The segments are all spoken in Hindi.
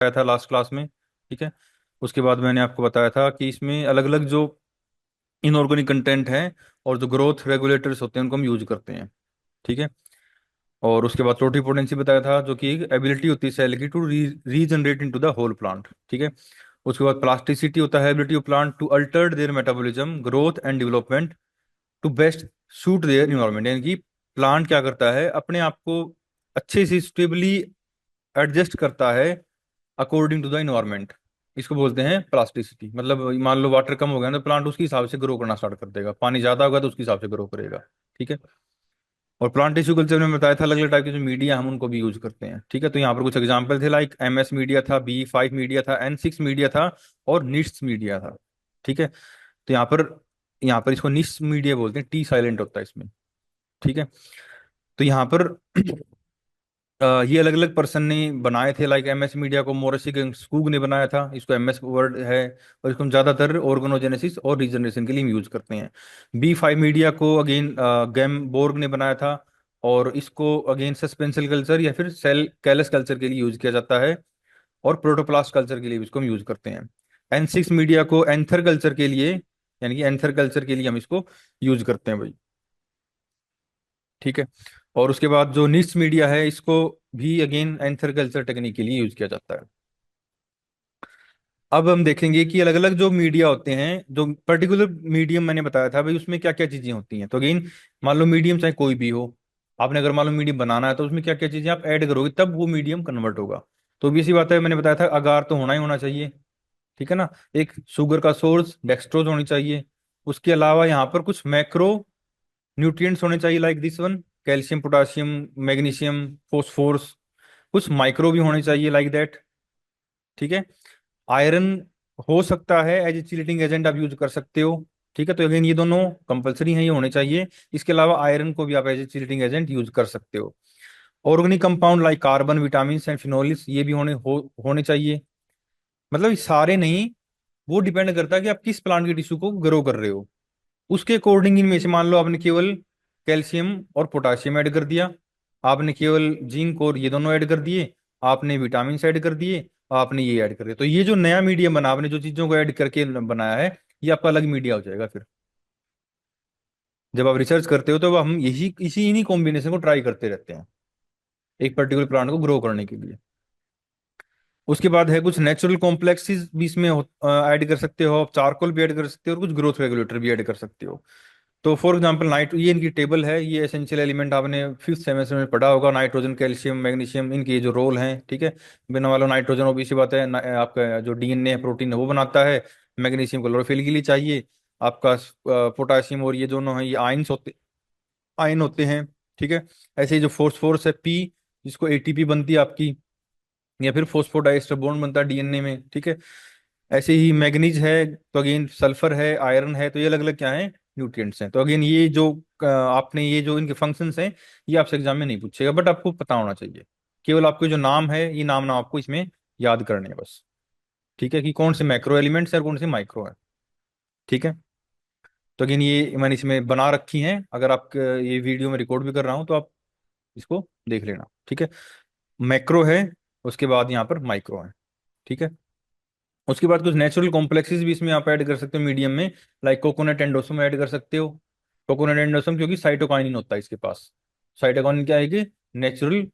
बताया था लास्ट क्लास में। ठीक है। उसके बाद मैंने आपको बताया था कि इसमें अलग अलग जो इनऑर्गेनिक कंटेंट हैं और जो ग्रोथ रेगुलेटर्स होते हैं उनको हम यूज करते हैं। ठीक है। और उसके बाद टोटिपोटेंसी बताया था, जो कि एक एबिलिटी होती है सेल की to regenerate into the whole plant. ठीक है। उसके बाद प्लास्टिसिटी होता है ability of plant to alter their metabolism growth and development to best suit their environment, यानी कि प्लांट क्या करता है, अपने आप को अच्छे से स्टेबली एडजस्ट करता है अकॉर्डिंग टू द इन्वायरमेंट। इसको बोलते हैं प्लास्टिसिटी। मतलब मान लो वाटर कम हो गया तो प्लांट उसके हिसाब से ग्रो करना स्टार्ट कर देगा, पानी ज्यादा होगा तो उसके हिसाब से ग्रो करेगा। ठीक है। और प्लांट टिश्यू कल्चर में बताया था अलग अलग टाइप के जो मीडिया हम उनको भी यूज करते हैं। ठीक है। तो यहाँ पर कुछ एग्जांपल थे, लाइक MS मीडिया था, B5 मीडिया था, N6 मीडिया था और निट्स मीडिया था। ठीक है। तो यहाँ पर इसको निट्स मीडिया बोलते हैं, टी साइलेंट होता है इसमें। ठीक है। तो यहाँ पर ये अलग अलग पर्सन ने बनाए थे, लाइक MS मीडिया को मोरिसी स्कूग ने बनाया था, इसको MS वर्ड है। और इसको हम ज्यादातर ऑर्गेनोजेनेसिस और रीजनरेशन के लिए यूज करते हैं। B5 मीडिया को अगेन गैम बोर्ग ने बनाया था, और इसको अगेन सस्पेंसल कल्चर या फिर सेल कैलस कल्चर के लिए यूज किया जाता है। और प्रोटोप्लास्ट कल्चर के लिए भी इसको हम यूज करते हैं। N6 मीडिया को एंथर कल्चर के लिए, यानी कि एंथर कल्चर के लिए हम इसको यूज करते हैं भाई। ठीक है। और उसके बाद जो निट्स मीडिया है, इसको भी अगेन एंथर कल्चर टेक्निक के लिए यूज किया जाता है। अब हम देखेंगे कि अलग अलग जो मीडिया होते हैं, जो पर्टिकुलर मीडियम मैंने बताया था भाई, उसमें क्या क्या चीजें होती हैं। तो अगेन मान लो मीडियम चाहे कोई भी हो, आपने अगर मान लो मीडियम बनाना है तो उसमें क्या क्या चीजें आप ऐड करोगे तब वो मीडियम कन्वर्ट होगा। तो भी इसी बात है, मैंने बताया था अगार तो होना ही होना चाहिए। ठीक है ना। एक शुगर का सोर्स डेक्सट्रोज होनी चाहिए। उसके अलावा यहाँ पर कुछ मैक्रो न्यूट्रिएंट्स होने चाहिए, like this one, calcium, potassium, magnesium, phosphorus. कुछ माइक्रो भी होने चाहिए, लाइक दैट। ठीक है। आयरन हो सकता है एज ए चिलेटिंग एजेंट आप यूज कर सकते हो। ठीक है। तो अगेन ये दोनों कंपलसरी हैं, ये होने चाहिए। इसके अलावा आयरन को भी आप as a chelating agent use कर सकते हो। Organic compound like carbon, vitamin and phenolics, ये भी होने चाहिए। मतलब ये सारे नहीं, वो डिपेंड करता है कि आप किस प्लांट की टिश्यू को ग्रो कर रहे हो। उसके अकॉर्डिंग इनमें से मान लो आपने केवल कैल्शियम और पोटाशियम ऐड कर दिया, आपने केवल जिंक और ये दोनों ऐड कर दिए, आपने विटामिन ऐड कर दिए, आपने ये ऐड कर दिया, तो ये जो नया मीडियम बना, आपने जो चीजों को ऐड करके बनाया है, ये आपका अलग मीडिया हो जाएगा फिर। जब आप रिसर्च करते हो तो हम यही इसी इन्हीं कॉम्बिनेशन को ट्राई करते रहते हैं एक पर्टिकुलर प्लांट को ग्रो करने के लिए। उसके बाद है कुछ नेचुरल कॉम्प्लेक्सेस भी इसमें ऐड कर सकते हो, आप चारकोल भी ऐड कर सकते हो और कुछ ग्रोथ रेगुलेटर भी ऐड कर सकते हो। तो फॉर एग्जांपल नाइट, ये इनकी टेबल है, ये एसेंशियल एलिमेंट आपने फिफ्थ सेमेस्टर में पढ़ा होगा, नाइट्रोजन, कैल्शियम, मैग्नीशियम, इनके जो रोल हैं। ठीक है। बिना वाला नाइट्रोजन ऑब्वियस सी बात है, आपका जो DNA है, प्रोटीन है, वो बनाता है। मैग्नीशियम क्लोरोफिल के लिए चाहिए। आपका पोटाशियम और ये दोनों हैं, ये आयन होते हैं। ठीक है। ऐसे ही जो फोर्स है P, जिसको ATP बनती है आपकी, या फिर फोस्फोडाइस्टर बॉन्ड बनता है DNA में। ठीक है। ऐसे ही मैग्नीज है तो अगेन सल्फर है, आयरन है, तो ये अलग अलग क्या है, न्यूट्रिएंट्स हैं। तो अगेन ये जो आपने ये जो इनके फंक्शंस हैं, ये आपसे एग्जाम में नहीं पूछेगा, बट आपको पता होना चाहिए। केवल आपके जो नाम है, ये नाम आपको इसमें याद करने हैं बस। ठीक है, कि कौन से मैक्रो एलिमेंट्स है और कौन से माइक्रो है। ठीक है। तो अगेन ये मैंने इसमें बना रखी हैं, अगर आप ये वीडियो में रिकॉर्ड भी कर रहा हूँ तो आप इसको देख लेना। ठीक है। मैक्रो है, उसके बाद यहाँ पर माइक्रो है। ठीक है। उसके बाद कुछ नेचुरल कॉम्प्लेक्सेस भी इसमें आप ऐड कर सकते हो मीडियम में, लाइक कोकोनट एंडोसम ऐड कर सकते हो। कोकोनट एंडोसम क्योंकि साइटोकाइनिन होता है इसके पास। साइटोकाइनिन क्या है कि नेचुरल,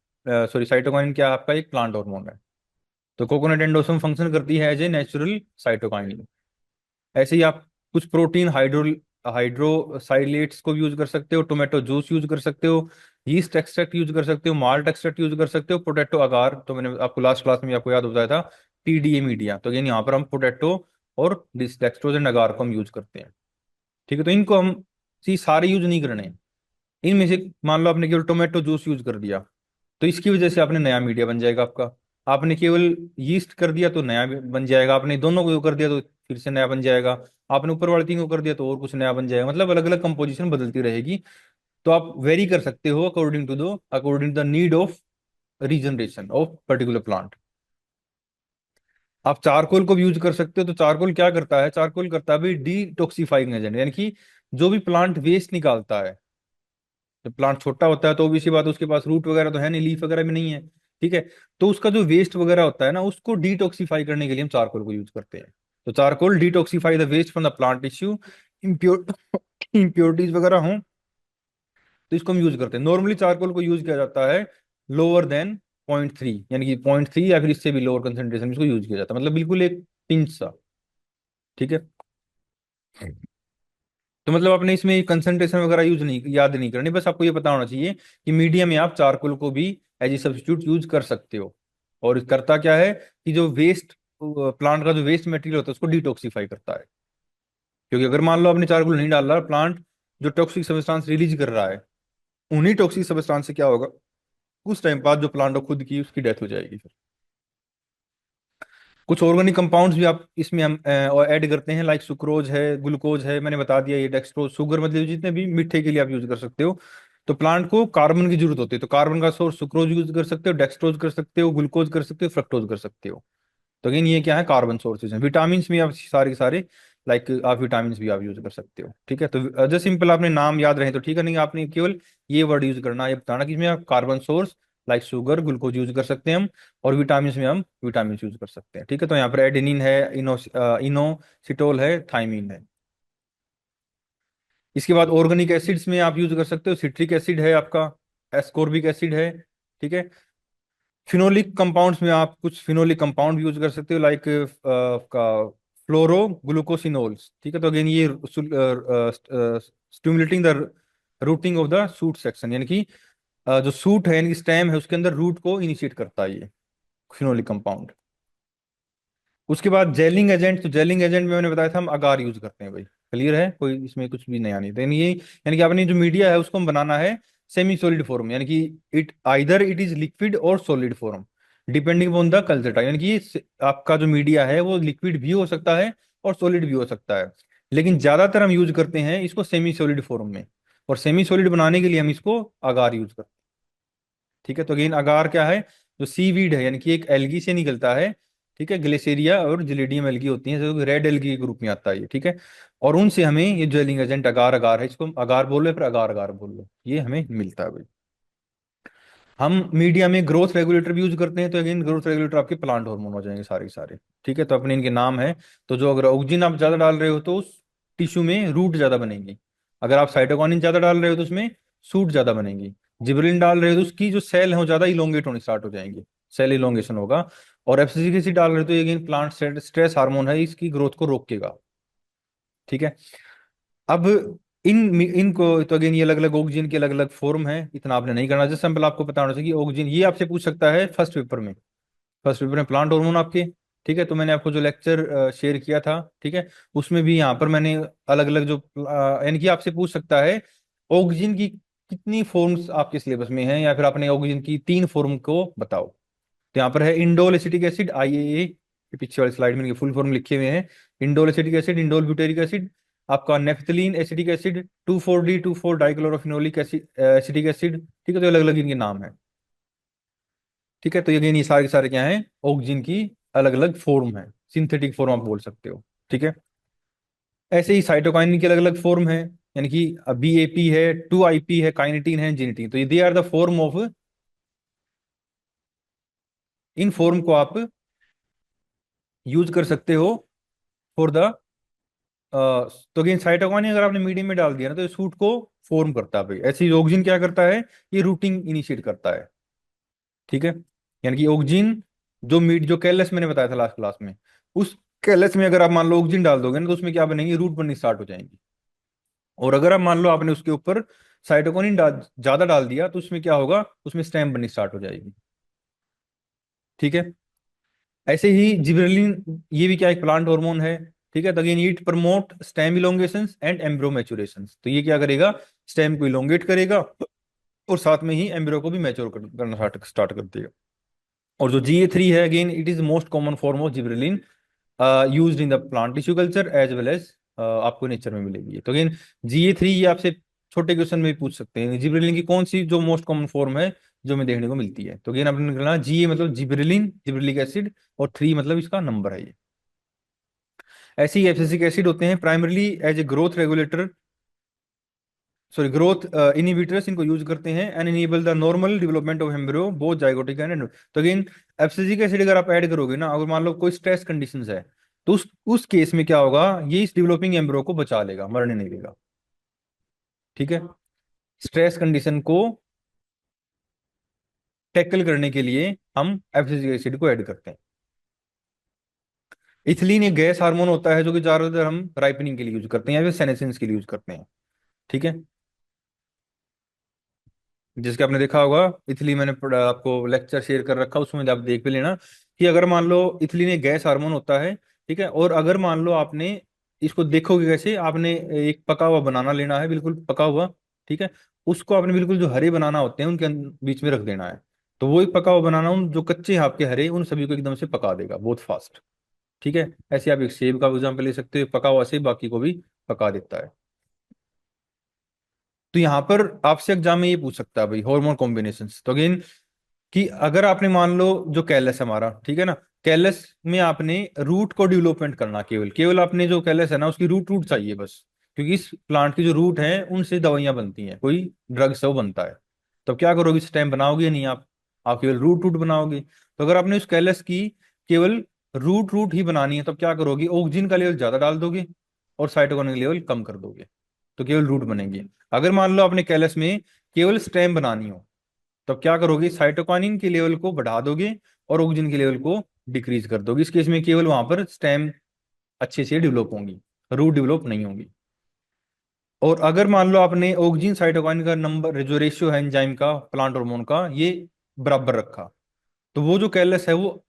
सॉरी, साइटोकाइनिन क्या है, आपका एक प्लांट हार्मोन है। तो कोकोनट एंडोसम फंक्शन करती है एज ए नेचुरल साइटोकाइनिन। ऐसे ही आप कुछ प्रोटीन हाइड्रोसाइलेट्स को भी यूज कर सकते हो, टोमेटो जूस यूज कर सकते हो, यीस्ट एक्सट्रैक्ट यूज कर सकते हो, माल्ट एक्सट्रैक्ट यूज कर सकते हो, पोटैटो अगार, तो मैंने आपको लास्ट क्लास में आपको याद बताया था, TDA मीडिया। तो अगेन यहाँ पर हम पोटैटो और डिस्टेक्सट्रोज एंड अगार को हम यूज करते हैं। ठीक है। तो इनको हम सारे यूज नहीं करने हैं। इनमें से मान लो आपने केवल टोमेटो जूस यूज कर दिया, तो इसकी वजह से आपने नया मीडिया बन जाएगा आपका। आपने केवल यीस्ट कर दिया तो नया बन जाएगा, आपने दोनों को कर दिया तो फिर से नया बन जाएगा, आपने ऊपर वाले तीन को कर दिया तो और कुछ नया बन जाएगा। मतलब अलग अलग कंपोजिशन बदलती रहेगी। तो आप वेरी कर सकते हो according to the need of regeneration of particular plant. आप चारकोल को भी यूज कर सकते हो। तो चारकोल क्या करता है, चारकोल करता है भाई डिटॉक्सिफाइंग एजेंट, यानी कि जो भी प्लांट वेस्ट निकालता है, जब प्लांट छोटा होता है तो भी इसी बात, उसके पास रूट वगैरह तो है नहीं, लीफ वगैरह भी नहीं है, ठीक है। तो उसका जो वेस्ट वगैरह होता है ना, उसको डिटॉक्सिफाई करने के लिए हम चारकोल को यूज करते हैं। तो charcoal detoxify the waste from the plant tissue, impure impurities वगैरह हों तो इसको हम यूज करते हैं। नॉर्मली चारकोल को यूज किया जाता है लोअर देन 0.3, यानी कि 0.3 या फिर इससे भी लोअर कंसेंट्रेशन में इसको यूज किया जाता है, मतलब बिल्कुल एक पिंच सा। ठीक है। तो मतलब आपने इसमें कंसंट्रेशन वगैरह यूज नहीं, याद नहीं करनी, बस आपको ये पता होना चाहिए कि मीडियम में आप चारकोल को भी एज ए सब्स्टिट्यूट यूज कर सकते हो। और करता क्या है कि जो वेस्ट, प्लांट का जो वेस्ट मटेरियल होता है उसको डिटॉक्सिफाई करता है। क्योंकि अगर मान लो आपने चारकोल नहीं डाल रहा, प्लांट जो टॉक्सिक सब्सटेंस रिलीज कर रहा है, उन्हीं टॉक्सिक सब्सटेंस से क्या होगा, कुछ टाइम बाद जो प्लांट खुद की उसकी डेथ हो जाएगी फिर। कुछ ऑर्गेनिक कंपाउंड्स भी आप इसमें हम ऐड करते हैं, लाइक सुक्रोज है, ग्लूकोज है, मैंने बता दिया ये डेक्सट्रोज, शुगर, मतलब जितने भी मीठे के लिए आप यूज कर सकते हो। तो प्लांट को कार्बन की जरूरत होती है, तो कार्बन का सोर्स सुक्रोज यूज कर सकते हो, डेक्सट्रोज कर सकते हो, ग्लूकोज कर सकते हो, फ्रक्टोज कर सकते हो। तो अगेन ये क्या है, कार्बन सोर्सेज हैं। विटामिन भी आप सारे के सारे, लाइक आप विटामिन भी आप यूज कर सकते हो। ठीक है। तो जस्ट सिंपल आपने नाम याद रहे तो ठीक है, नहीं आपने केवल ये वर्ड यूज करना, ये बताना कि इसमें आप carbon source like sugar, glucose use कर सकते हैं हम, और विटामिन में हम विटामिन यूज कर सकते हैं। ठीक है। तो यहाँ पर एडेनिन है, इनोसिटोल है, थाइमिन है। इसके बाद ऑर्गेनिक एसिड्स में आप यूज कर सकते हो, सिट्रिक एसिड है आपका, एस्कॉर्बिक एसिड है। ठीक है। फिनोलिक कंपाउंड्स में आप कुछ फिनोलिक कंपाउंड यूज कर सकते हो, लाइक का फ्लोरो ग्लूकोसिनोल्स। ठीक है। तो अगेन ये stimulating the routing of the suit section, यानी कि जो सूट है यानी कि स्टेम है उसके अंदर रूट को इनिशिएट करता है ये फिनोलिक कंपाउंड। उसके बाद जेलिंग एजेंट, तो जेलिंग एजेंट में मैंने बताया था हम अगार यूज करते हैं भाई। क्लियर है, कोई इसमें कुछ भी नया नहीं था। यानी कि आपने जो मीडिया है उसको हम बनाना है सेमी सॉलिड फॉर्म, यानी कि इट इज लिक्विड और solid form, depending on the culture type. यानी कि आपका जो मीडिया है वो लिक्विड भी हो सकता है और सॉलिड भी हो सकता है, लेकिन ज्यादातर हम यूज करते हैं इसको सेमी सॉलिड फॉर्म में। और सेमी सॉलिड बनाने के लिए हम इसको अगार यूज करते हैं। ठीक है। तो अगेन अगार क्या है, जो सीवीड है, यानी कि एक एल्गी से निकलता है। ठीक है। ग्लेसेरिया और जिलेडियम एल्गी होती हैं, जो रेड एल्गी के ग्रुप में आता है ये। ठीक है। और उनसे हमें ये ज्वेलिंग एजेंट अगार अगार है, इसको हम अगार बोल लो फिर अगार अगार बोल लो, ये हमें मिलता है भाई। हम मीडिया में ग्रोथ रेगुलेटर भी यूज करते हैं, तो अगेन ग्रोथ रेगुलेटर आपके प्लांट हार्मोन हो जाएंगे सारे के सारे। ठीक है। तो अपने इनके नाम है। तो जो अगर ऑक्सीजन आप ज्यादा डाल रहे हो तो उस टिश्यू में रूट ज्यादा बनेंगी। अगर आप साइटोकिनिन ज्यादा डाल रहे हो तो उसमें सूट ज्यादा बनेंगी। जिबरिन डाल रहे हो तो उसकी जो सेल है वो ज्यादा इलोंगेट होनी स्टार्ट हो जाएंगे, सेल इलोंगेशन होगा। और एफसीसी एसिड डाल रहे हो तो अगेन प्लांट स्ट्रेस हार्मोन है, इसकी ग्रोथ को रोकेगा। ठीक है। अब इनको तो अगेन ये अलग अलग ऑक्सीजन के अलग अलग फॉर्म है, इतना आपने नहीं करना। जैसे सिंपल आपको पता होना चाहिए कि ऑक्सीजन ये आपसे पूछ सकता है फर्स्ट पेपर में, फर्स्ट पेपर में प्लांट हार्मोन आपके। ठीक है। तो मैंने आपको जो लेक्चर शेयर किया था, ठीक है, उसमें भी यहाँ पर मैंने अलग अलग जो यानी कि आपसे पूछ सकता है ऑक्सीजन की कितनी फॉर्म्स आपके सिलेबस में है, या फिर आपने ऑक्सीजन की 3 फॉर्म को बताओ। तो यहाँ पर है इंडोल एसिटिक एसिड, IAA, पीछे वाली स्लाइड में फुल फॉर्म लिखे हुए हैं। Indole acetic acid, indole butyric acid, आपका naphthalene acetic acid, 2,4-D 2,4 dichlorophenolic acid acetic acid. ठीक है। तो अलग अलग इनके नाम है। ठीक है। तो ये सारे के सारे क्या है, ऑक्सीजन की अलग अलग फॉर्म है, सिंथेटिक फॉर्म आप बोल सकते हो। ठीक है। ऐसे ही साइटोकाइनिन की अलग अलग फॉर्म है, यानी कि BAP है, 2IP है, काइनेटीन है, जिनेटीन। तो ये they are the form of, इन फॉर्म को आप यूज कर सकते हो फॉर द, तो अगेन साइटोकाइनिन अगर आपने मीडियम में डाल दिया ना तो ये सूट को फॉर्म करता है भाई। ऐसे ही ऑक्सीजन क्या करता है, ये रूटिंग इनिशिएट करता है। ठीक है। यानी कि ऑक्सीजन जो कैलस मैंने बताया था लास्ट क्लास में, उस कैलस में अगर आप मान लो ऑक्सीजन डाल दोगे ना तो उसमें क्या बनेंगे, रूट बननी स्टार्ट हो जाएंगी। और अगर आप मान लो आपने उसके ऊपर साइटोकिनिन ज्यादा डाल दिया तो उसमें क्या होगा, उसमें स्टेम बननी स्टार्ट हो जाएगी। ठीक है। ऐसे ही जिबरेलिन, ये भी क्या एक प्लांट हार्मोन है। ठीक है। तो again it promote stem elongation and एम्ब्रो maturation. तो ये क्या करेगा, स्टेम को इलोंगेट करेगा और साथ में ही एम्ब्रो को भी मैच्योर करना स्टार्ट कर देगा। और जो GA3 है, again it is most common form of gibberellin, used in the plant tissue culture as well as आपको नेचर में मिलेगी। तो अगेन GA3 ये आपसे छोटे क्वेश्चन में भी पूछ सकते हैं, जिबरेलिन की कौन सी जो मोस्ट कॉमन फॉर्म है जो हमें देखने को मिलती है। तो अगेन आपने निकालना GA मतलब जिबरेलिन, जिबरेलिक एसिड, और 3 मतलब इसका नंबर है ये। ऐसे ही एब्सिसिक एसिड होते हैं primarily as a growth regulator, sorry growth inhibitors इनको यूज करते हैं and enable the normal development of embryo both zygotic and. तो अगेन एब्सिसिक एसिड अगर आप ऐड करोगे ना, अगर मान लो कोई स्ट्रेस कंडीशंस है, तो उस केस में क्या होगा, ये इस डेवलपिंग एम्ब्रियो को बचा लेगा, मरने नहीं देगा। ठीक है। स्ट्रेस कंडीशन को टैकल करने के लिए हम एब्सिसिक एसिड को ऐड करते हैं। इथिलीन एक गैस हार्मोन होता है जो कि ज्यादातर हम राइपनिंग के लिए यूज करते हैं या फिर सेनेसेंस के लिए यूज करते हैं। ठीक है। जिसके आपने देखा होगा, इथिलीन मैंने आपको लेक्चर शेयर कर रखा, उसमें आप देख भी लेना कि अगर मान लो इथिलीन एक गैस हार्मोन होता है, ठीक है, और अगर मान लो आपने इसको देखोगे कैसे, आपने एक पका हुआ बनाना लेना है, बिल्कुल पका हुआ, ठीक है, उसको आपने बिल्कुल जो हरे बनाना होते हैं उनके बीच में रख देना है, तो वो एक पका हुआ बनाना उन जो कच्चे हैं आपके हरे, उन सभी को एकदम से पका देगा बहुत फास्ट। ठीक है। ऐसे आप एक सेब का एग्जाम्पल ले सकते हो, पका हुआ सेब बाकी को भी पका देता है। तो यहाँ पर आपसे एग्जाम में ये पूछ सकता है भाई हार्मोन कॉम्बिनेशंस, तो अगेन कि अगर आपने मान लो जो कैलस है हमारा, ठीक है ना, कैलस में आपने रूट को डेवलपमेंट करना, केवल केवल आपने जो कैलस है ना उसकी रूट रूट चाहिए बस, क्योंकि इस प्लांट की जो रूट है उनसे दवाइयां बनती हैं, कोई ड्रग से वो बनता है। तो क्या करोगे, स्टेम बनाओगे या नहीं आप केवल रूट रूट बनाओगे। तो अगर आपने उस कैलस की केवल रूट रूट ही बनानी है, तो क्या करोगे, ऑक्सीजन का लेवल ज्यादा डाल दोगे और साइटोकिनिन का लेवल कम कर दोगे, तो केवल रूट बनेंगे। अगर मान लो आपने कैलस में केवल स्टेम बनानी हो, तो क्या करोगे, साइटोकाइनिन के लेवल को बढ़ा दोगे और ऑक्सीजन के लेवल को डिक्रीज कर दोगे। इस केस में केवल वहां पर स्टेम अच्छे से डेवलप होंगी, रूट डेवलप नहीं होंगी। और अगर मान लो आपने ऑक्सीजन साइटोकाइनिन का नंबर जो रेशियो है एंजाइम का प्लांट हार्मोन का ये बराबर रखा, तो वो जो कैलस है वो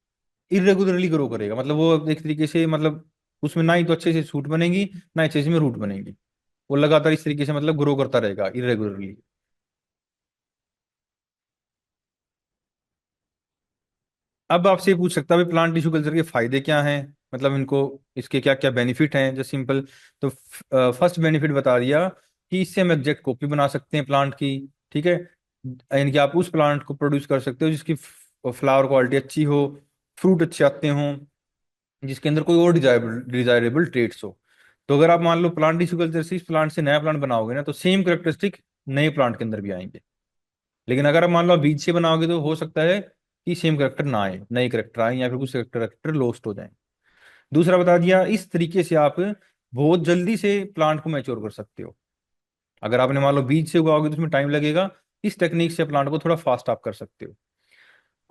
इरेगुलरली ग्रो करेगा, मतलब वो एक तरीके से, मतलब उसमें ना ही तो अच्छे से शूट बनेगी ना अच्छे से में रूट बनेगी, वो लगातार इस तरीके से मतलब ग्रो करता रहेगा इरेगुलरली। अब आपसे पूछ सकता है प्लांट टिश्यू कल्चर के फायदे क्या हैं, मतलब इनको इसके क्या क्या बेनिफिट हैं, जस्ट सिंपल। तो फर्स्ट बेनिफिट बता दिया कि इससे हम एग्जैक्ट कॉपी बना सकते हैं प्लांट की। ठीक है। यानी कि आप उस प्लांट को प्रोड्यूस कर सकते हो जिसकी फ्लावर क्वालिटी अच्छी हो, फ्रूट अच्छे आते हों, जिसके अंदर कोई और डिजायरेबल डिजायरेबल ट्रेट्स हो। तो अगर आप मान लो प्लांट टिश्यू कल्चर से इस प्लांट से नया प्लांट बनाओगे ना, तो सेम करेक्टरिस्टिक नए प्लांट के अंदर भी आएंगे। लेकिन अगर आप मान लो आप बीज से बनाओगे तो हो सकता है कि सेम करेक्टर ना आए, नए करेक्टर आए, या फिर कुछ करेक्टर लॉस्ट हो जाए। दूसरा बता दिया, इस तरीके से आप बहुत जल्दी से प्लांट को मैच्योर कर सकते हो। अगर आपने मान लो बीज से उगाओगे तो उसमें टाइम लगेगा, इस टेक्निक से प्लांट को थोड़ा फास्ट आप कर सकते हो।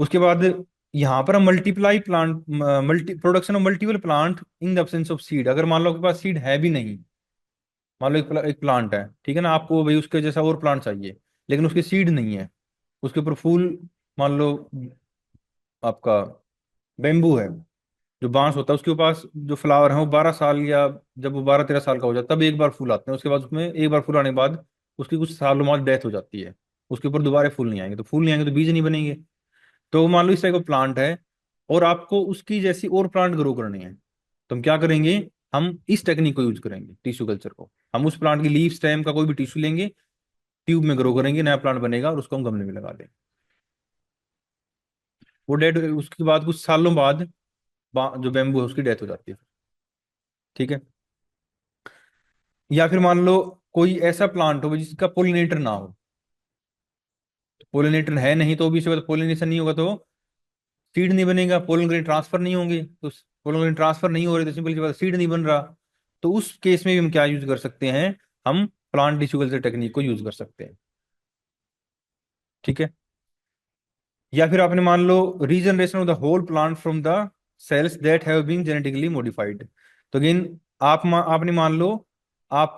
उसके बाद यहाँ पर multiply plant, multi production of multiple plant in the absence of seed. अगर मान लो आपके पास सीड है भी नहीं, मान लो एक प्लांट है, ठीक है ना, आपको भाई उसके जैसा और प्लांट चाहिए, लेकिन उसके सीड नहीं है, उसके ऊपर फूल, मान लो आपका बेम्बू है, जो बांस होता है उसके पास जो फ्लावर है वो 12 साल, या जब वो 12-13 साल का हो जाता है तब एक बार फूल आते हैं, उसके बाद उसमें एक बार फूल आने के बाद उसकी कुछ सालों बाद डेथ हो जाती है, उसके ऊपर दोबारा फूल नहीं आएंगे, तो फूल नहीं आएंगे तो बीज नहीं बनेंगे। तो मान लो इस टाइप का प्लांट है और आपको उसकी जैसी और प्लांट ग्रो करनी है, तो हम क्या करेंगे, हम इस टेक्निक को यूज करेंगे, टिश्यू कल्चर को। हम उस प्लांट की लीफ स्टेम का कोई भी टिश्यू लेंगे, ट्यूब में ग्रो करेंगे, नया प्लांट बनेगा और उसको हम गमले में लगा देंगे। वो डेड, उसके बाद कुछ सालों बाद जो बेम्बू है उसकी डेथ हो जाती है। ठीक है। या फिर मान लो कोई ऐसा प्लांट हो जिसका पोलिनेटर ना हो, पोलिनेटर है नहीं तो भी इसके बाद पोलिनेशन नहीं होगा तो सीड नहीं बनेगा, पोलन ग्रेन ट्रांसफर नहीं होंगे, तो पोलन ग्रेन ट्रांसफर नहीं हो रहे तो सिंपल सी बात सीड नहीं बन रहा। तो उस केस में भी हम क्या यूज कर सकते हैं, हम प्लांट टिश्यू कल्चर टेक्निक को यूज कर सकते हैं। ठीक है। या फिर आपने मान लो regeneration of the whole plant from the cells that have been genetically modified. तो अगेन आपने मान लो आप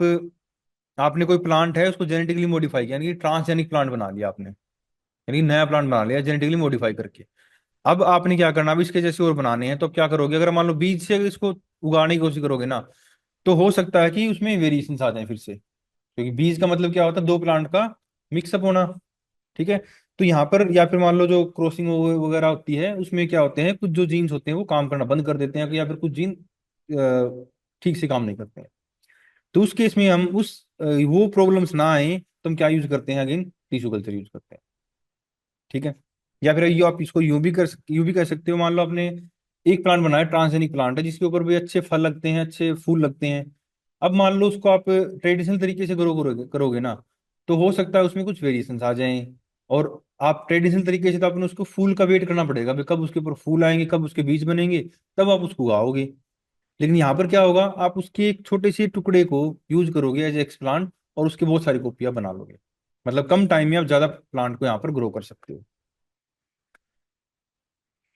आपने कोई प्लांट है उसको जेनेटिकली मॉडिफाई किया, यानी कि ट्रांसजेनिक प्लांट बना लिया आपने, यानी कि नया प्लांट बना लिया जेनेटिकली मॉडिफाई करके। अब आपने क्या करना, अब इसके जैसे और बनाने हैं, तो अब क्या करोगे, अगर मान लो बीज से इसको उगाने की कोशिश करोगे ना, तो हो सकता है कि उसमें वेरिएशंस आ जाए फिर से, क्योंकि बीज का मतलब क्या होता है, दो प्लांट का मिक्सअप होना। ठीक है। तो यहाँ पर या फिर मान लो जो क्रॉसिंग वगैरह होती है उसमें क्या होते हैं, कुछ जो जीन्स होते हैं वो काम करना बंद कर देते हैं, या फिर कुछ जीन ठीक से काम नहीं करते हैं। तो उस केस में हम वो प्रॉब्लम्स ना आए तो हम क्या यूज करते हैं, अगेन टिश्यू कल्चर यूज करते हैं। ठीक है। या फिर ये आप इसको यूं भी कर सकते हो, मान लो आपने एक प्लांट बनाया, ट्रांसजेनिक प्लांट है जिसके ऊपर भी अच्छे फल लगते हैं, अच्छे फूल लगते हैं। अब मान लो उसको आप ट्रेडिशनल तरीके से ग्रो करोगे करोगे ना, तो हो सकता है उसमें कुछ वेरिएशंस आ जाएं। और आप ट्रेडिशनल तरीके से तो आपने उसको फूल का वेट करना पड़ेगा, भाई कब उसके ऊपर फूल आएंगे, कब उसके बीज बनेंगे, तब आप उसको उगाओगे। लेकिन यहाँ पर क्या होगा, आप उसके एक छोटे से टुकड़े को यूज करोगे एज एक्सप्लांट, और उसके बहुत सारी कॉपियां बना लोगे। मतलब कम टाइम में आप ज्यादा प्लांट को यहाँ पर ग्रो कर सकते हो।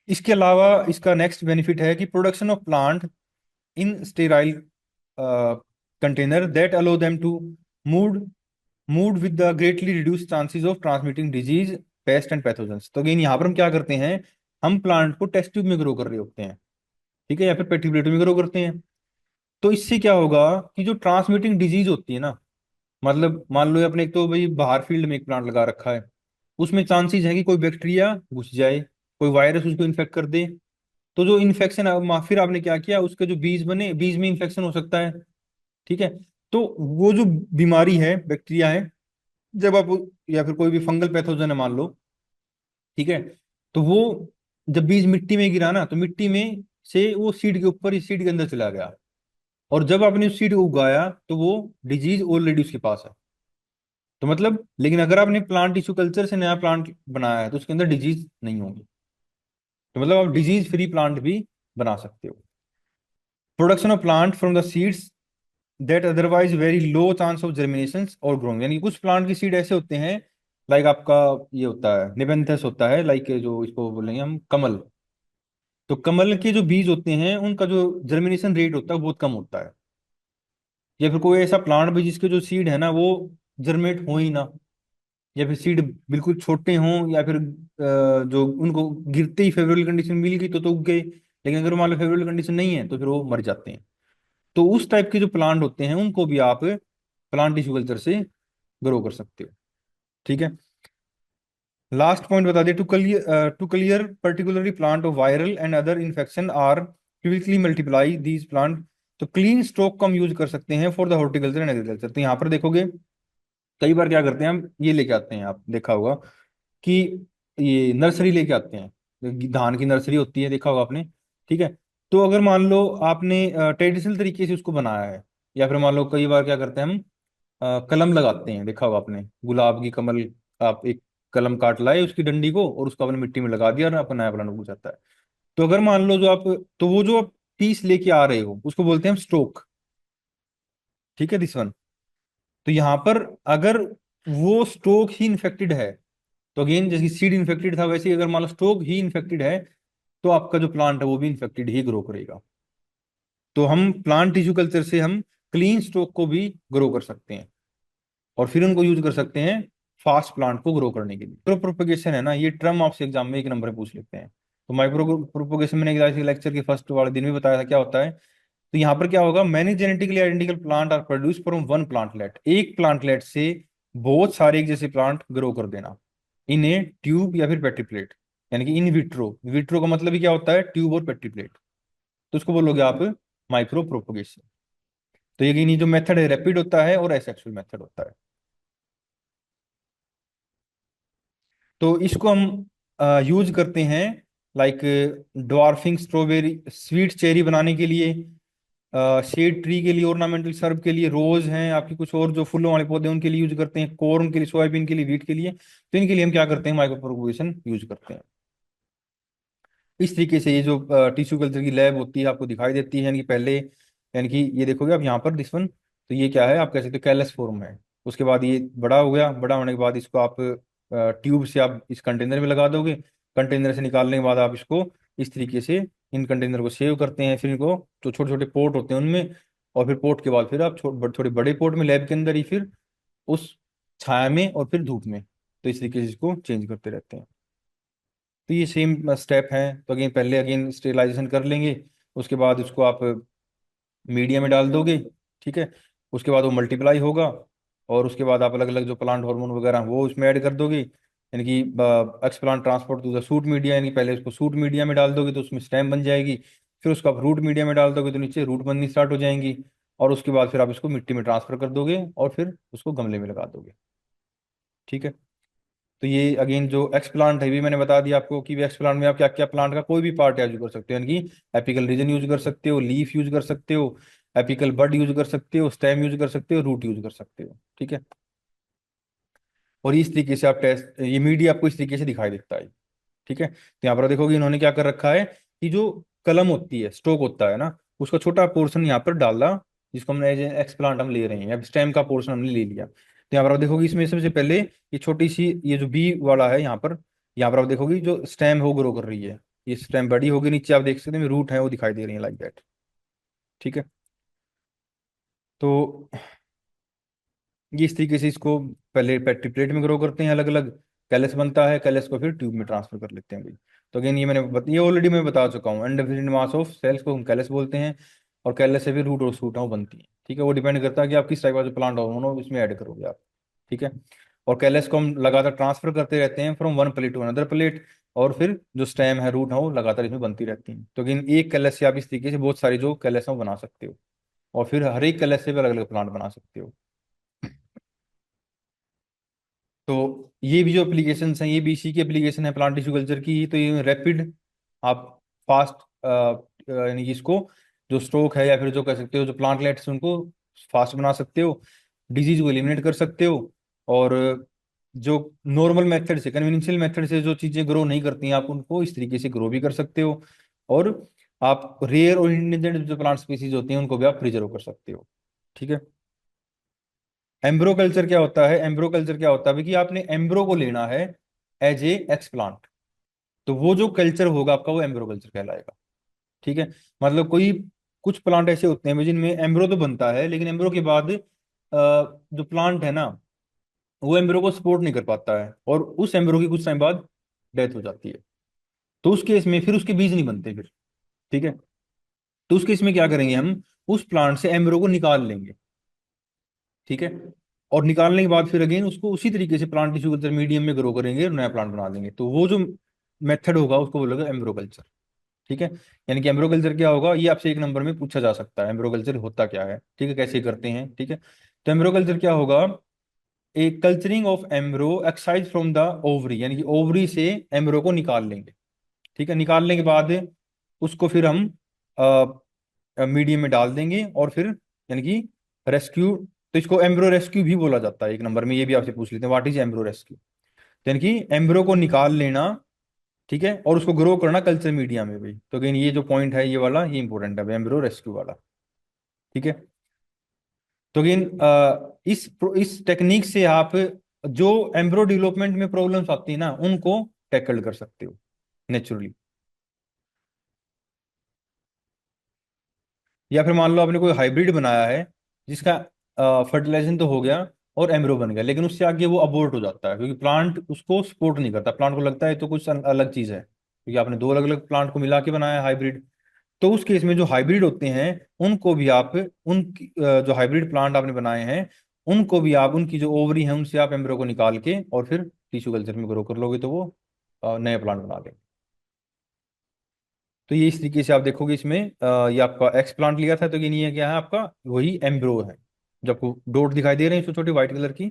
इसके अलावा इसका नेक्स्ट बेनिफिट है कि production of plant in sterile container that allow them to move move with the greatly reduce chances of transmitting disease, pest and pathogens. तो अगेन यहाँ पर हम क्या करते हैं, हम प्लांट को टेस्ट ट्यूब में ग्रो कर रहे होते हैं, ठीक है, या फिर पेटी प्लेट में ग्रो करते हैं। तो इससे क्या होगा कि जो ट्रांसमिटिंग डिजीज होती है ना, मतलब मान लो अपने एक तो भाई बाहर फील्ड में एक प्लांट लगा रखा है, उसमें चांसेस है कि कोई बैक्टीरिया घुस जाए, कोई वायरस उसको इन्फेक्ट कर दे। तो जो इन्फेक्शन, फिर आपने क्या किया, उसके जो बीज बने, बीज में इन्फेक्शन हो सकता है, ठीक है। तो वो जो बीमारी है, बैक्टीरिया है, जब आप, या फिर कोई भी फंगल पैथोजन है मान लो, ठीक है, तो वो जब बीज मिट्टी में गिरा ना, तो मिट्टी में से वो सीड के ऊपर, इस सीड के अंदर चला गया, और जब आपने उस सीड को उगाया तो वो डिजीज ऑलरेडी उसके पास है। तो मतलब, लेकिन अगर आपने प्लांट टिश्यू कल्चर से नया प्लांट बनाया है तो उसके अंदर डिजीज नहीं होगी। तो मतलब आप डिजीज फ्री प्लांट भी बना सकते हो। Production of plant from the seeds that otherwise very low chance of germination और ग्रोइंग, यानी कि कुछ प्लांट की सीड ऐसे होते हैं, लाइक आपका ये होता है निपेंथस होता है, लाइक जो इसको बोलेंगे हम कमल। तो कमल के जो बीज होते हैं उनका जो जर्मिनेशन रेट होता है वो बहुत कम होता है। या फिर कोई ऐसा प्लांट भी जिसके जो सीड है ना वो जर्मिनेट हो ही ना, या फिर सीड बिल्कुल छोटे हों, या फिर जो उनको गिरते ही फेवरेबल कंडीशन मिल गई तो उग गए, लेकिन अगर मान लो फेवरेबल कंडीशन नहीं है तो फिर वो मर जाते हैं। तो उस टाइप के जो प्लांट होते हैं उनको भी आप प्लांट टिश्यू कल्चर से ग्रो कर सकते हो, ठीक है। लास्ट पॉइंट बता दे, to clear particularly plant of viral and other infection are quickly multiply these plant. तो क्लीन स्टॉक को हम यूज कर सकते हैं for the horticulture and agriculture. तो यहाँ पर देखोगे कई बार क्या करते हैं, हम ये लेके आते हैं, आप देखा होगा कि ये नर्सरी लेके आते हैं, धान की नर्सरी होती है, देखा होगा आपने, ठीक है। तो अगर मान लो आपने ट्रेडिशनल तरीके से उसको बनाया है, या फिर मान लो कई बार क्या करते हैं हम, कलम लगाते हैं, देखा होगा आपने, गुलाब की कमल, आप एक कलम काट लाए उसकी डंडी को और उसको आपने मिट्टी में लगा दिया और आपका नया प्लांट उग जाता है। तो अगर मान लो जो आप, तो वो जो आप पीस लेके आ रहे हो उसको बोलते हैं हम स्टोक, ठीक है, दिस वन। तो यहाँ पर अगर वो स्टोक ही इन्फेक्टेड है, तो अगेन जैसे सीड इन्फेक्टेड था वैसे ही अगर मान लो स्टोक ही इन्फेक्टेड है, तो आपका जो प्लांट है वो भी इन्फेक्टेड ही ग्रो करेगा। तो हम प्लांट टिश्यू कल्चर से हम क्लीन स्टोक को भी ग्रो कर सकते हैं, और फिर उनको यूज कर सकते हैं फास्ट प्लांट को ग्रो करने के लिए। माइक्रो प्रोपोगेशन है ना, ये टर्म आपसे एग्जाम में एक नंबर पे पूछ लेते हैं। तो माइक्रो प्रोपोगेशन मैंने लेक्चर के फर्स्ट वाले दिन में बताया था क्या होता है। तो यहाँ पर क्या होगा, many genetically identical plant are produce from one plantlet, एक प्लांटलेट से बहुत सारे एक जैसे प्लांट ग्रो कर देना, इन ए ट्यूब या फिर पेट्री प्लेट, यानी कि इन विट्रो। विट्रो का मतलब ही क्या होता है, ट्यूब और पेट्री प्लेट। तो उसको बोलोगे आप माइक्रो प्रोपोगेशन। तो ये जो मेथड है रैपिड होता है और एसेक्सुअल मेथड होता है। तो इसको हम यूज करते हैं like dwarfing strawberry, sweet cherry बनाने के लिए, शेड ट्री के लिए, ऑर्नामेंटल सर्व के लिए, रोज हैं आपकी, कुछ और जो फूलों वाले पौधे हैं उनके लिए यूज करते हैं, कॉर्न के लिए, सोयाबीन के लिए, व्हीट के लिए। तो इनके लिए हम क्या करते हैं, माइक्रो प्रोपोगेशन यूज करते हैं। इस तरीके से ये जो टिश्यू कल्चर की लैब होती है आपको दिखाई देती है, यानी कि पहले, यानी कि ये देखोगे आप यहाँ पर दिस वन, तो ये क्या है, आप कह सकते हो कैलस फॉर्म है। उसके बाद ये बड़ा हो गया, बड़ा होने के बाद इसको आप ट्यूब से आप इस कंटेनर में लगा दोगे, कंटेनर से निकालने के बाद आप इसको इस तरीके से इन कंटेनर को सेव करते हैं, फिर इनको जो छोटे छोटे पोर्ट होते हैं उनमें, और फिर पोर्ट के बाद फिर आप थोड़े बड़े पोर्ट में लैब के अंदर ही फिर उस छाया में और फिर धूप में, तो इस तरीके से इसको चेंज करते रहते हैं। तो ये सेम स्टेप है। तो अगेन पहले अगेन स्टेरिलाइजेशन कर लेंगे, उसके बाद उसको आप मीडिया में डाल दोगे, ठीक है। उसके बाद वो मल्टीप्लाई होगा, और उसके बाद आप अलग अलग जो प्लांट हार्मोन वगैरह हैं, वो उसमें ऐड कर दोगे, यानी कि explant transport to the suit media, यानी कि पहले उसको सूट मीडिया में डाल दोगे तो उसमें स्टेम बन जाएगी, फिर उसको आप रूट मीडिया में डाल दोगे तो नीचे रूट बननी स्टार्ट हो जाएंगी, और उसके बाद फिर आप इसको मिट्टी में ट्रांसफर कर दोगे और फिर उसको गमले में लगा दोगे, ठीक है। तो ये अगेन जो एक्स प्लांट है भी मैंने बता दिया आपको कि एक्स प्लांट में आप क्या क्या प्लांट का कोई भी पार्ट यूज कर सकते हो, यानी कि एपिकल रीजन यूज कर सकते हो, लीफ यूज कर सकते हो, एपिकल बड यूज कर सकते हो, स्टेम यूज कर सकते हो, रूट यूज कर सकते हो, ठीक है। और इस तरीके से आप टेस्ट, ये मीडिया आपको इस तरीके से दिखाई देता है। ठीक है, तो यहाँ पर देखोगे इन्होंने क्या कर रखा है कि जो कलम होती है, स्टोक होता है ना, उसका छोटा पोर्शन यहाँ पर डाला, जिसको हमने एज एक्सप्लांट हम ले रहे हैं, या स्टेम का पोर्शन हमने ले लिया। तो यहाँ पर आप देखोगे इसमें सबसे पहले ये छोटी सी, ये जो बी वाला है यहाँ पर आप देखोगे जो स्टेम है वो ग्रो कर रही है। ये स्टेम बड़ी होगी, नीचे आप देख सकते हैं रूट है वो दिखाई दे रही है, लाइक दैट। ठीक है, तो ये इस तरीके से इसको पहले पेट्री प्लेट में ग्रो करते हैं, अलग अलग कैलस बनता है, कैलस को फिर ट्यूब में ट्रांसफर कर लेते हैं भाई। तो अगेन ये ऑलरेडी मैं बता चुका हूँ, अनडिफिनिट मास ऑफ सेल्स को हम कैलस बोलते हैं, और कैलस से फिर रूट और सूट वो बनती है। ठीक है, वो डिपेंड करता है कि आप किस टाइप का जो प्लांट हार्मोन हो इसमें ऐड करोगे आप। ठीक है, और कैलस को हम लगातार ट्रांसफर करते रहते हैं from one plate to another plate, और फिर जो स्टेम है, रूट है, वो लगातार इसमें बनती रहती है। तो अगेन एक कैलस से आप इस तरीके से बहुत सारी जो कैलस है वो बना सकते हो, और फिर हर एक कैलस से भी अलग अलग प्लांट बना सकते हो। तो ये भी जो एप्लीकेशंस हैं, ये भी इसी की एप्लीकेशन है प्लांट टिश्यू कल्चर की। तो ये रैपिड, आप फास्ट, यानी कि इसको जो स्ट्रोक है या फिर जो कह सकते हो जो प्लांटलेट्स उनको फास्ट बना सकते हो, डिजीज को एलिमिनेट कर सकते हो, और जो नॉर्मल मेथड से, कन्वेंशनल मेथड से जो चीज़ें ग्रो नहीं करती हैं, आप उनको इस तरीके से ग्रो भी कर सकते हो। और आप रेयर और इंडिजिनस जो प्लांट स्पीसीज होती हैं उनको भी आप प्रिजर्व कर सकते हो। ठीक है, एम्ब्रो कल्चर क्या होता है? एम्ब्रो कल्चर क्या होता है कि आपने एम्ब्रो को लेना है एज ए एक्सप्लांट, तो वो जो कल्चर होगा आपका वो एम्ब्रो कल्चर कहलाएगा। ठीक है, मतलब कोई कुछ प्लांट ऐसे होते हैं जिनमें एम्ब्रो तो बनता है, लेकिन एम्ब्रो के बाद जो प्लांट है ना, वो एम्ब्रो को सपोर्ट नहीं कर पाता है, और उस एम्ब्रो की कुछ टाइम बाद डेथ हो जाती है। तो उस केस में फिर उसके बीज नहीं बनते फिर। ठीक है, तो उस केस में क्या करेंगे हम, उस प्लांट से एम्ब्रो को निकाल लेंगे। ठीक है, और निकालने के बाद फिर अगेन उसको उसी तरीके से प्लांट टिश्यू कल्चर मीडियम में ग्रो करेंगे और नया प्लांट बना देंगे। तो वो जो मेथड होगा उसको बोलेगा एम्ब्रो कल्चर। ठीक है, यानी कि एम्ब्रो कल्चर क्या होगा, ये आपसे एक नंबर में पूछा जा सकता है, एम्ब्रो कल्चर होता क्या है, ठीक है, कैसे करते हैं। ठीक है, तो एम्ब्रो कल्चर क्या होगा, a culturing of embryo excised from the ovary, यानी कि ओवरी से एम्ब्रो को निकाल लेंगे। ठीक है, निकालने के बाद उसको फिर हम मीडियम में डाल देंगे, और फिर यानी कि रेस्क्यू, तो इसको एम्ब्रो रेस्क्यू भी बोला जाता है एक नंबर में। ये भी आपसे पूछ लेते हैं व्हाट इज एम्ब्रो रेस्क्यू, यानी कि एम्ब्रो को निकाल लेना, ठीक है, और उसको ग्रो करना कल्चर मीडिया में भी। तो अगेन ये जो पॉइंट है ये वाला, ये इंपॉर्टेंट है एम्ब्रो रेस्क्यू वाला। ठीक है, तो अगेन इस टेक्निक से आप जो एम्ब्रो डेवलपमेंट में प्रॉब्लम्स आती है ना उनको टैकल कर सकते हो नेचुरली। या फिर मान लो आपने कोई हाइब्रिड बनाया है जिसका फर्टिलाइजेशन तो हो गया और एम्ब्रो बन गया, लेकिन उससे आगे वो अबोर्ट हो जाता है क्योंकि प्लांट उसको सपोर्ट नहीं करता, प्लांट को लगता है तो कुछ अलग चीज है, क्योंकि आपने दो अलग अलग प्लांट को मिला के बनाया है हाइब्रिड। तो उस केस में जो हाइब्रिड होते हैं उनको भी आप जो हाइब्रिड प्लांट आपने बनाए हैं उनको भी आप उनकी जो ओवरी है उनसे आप एम्ब्रो को निकाल के और फिर टिश्यू कल्चर में ग्रो कर लोगे, तो वो नए प्लांट बना लेंगे। तो ये इस तरीके से आप देखोगे इसमें ये आपका एक्स प्लांट लिया था, तो ये नहीं है, क्या है आपका वही एम्ब्रो है। जो आपको डॉट दिखाई दे रहे हैं छोटे छोटे व्हाइट कलर की।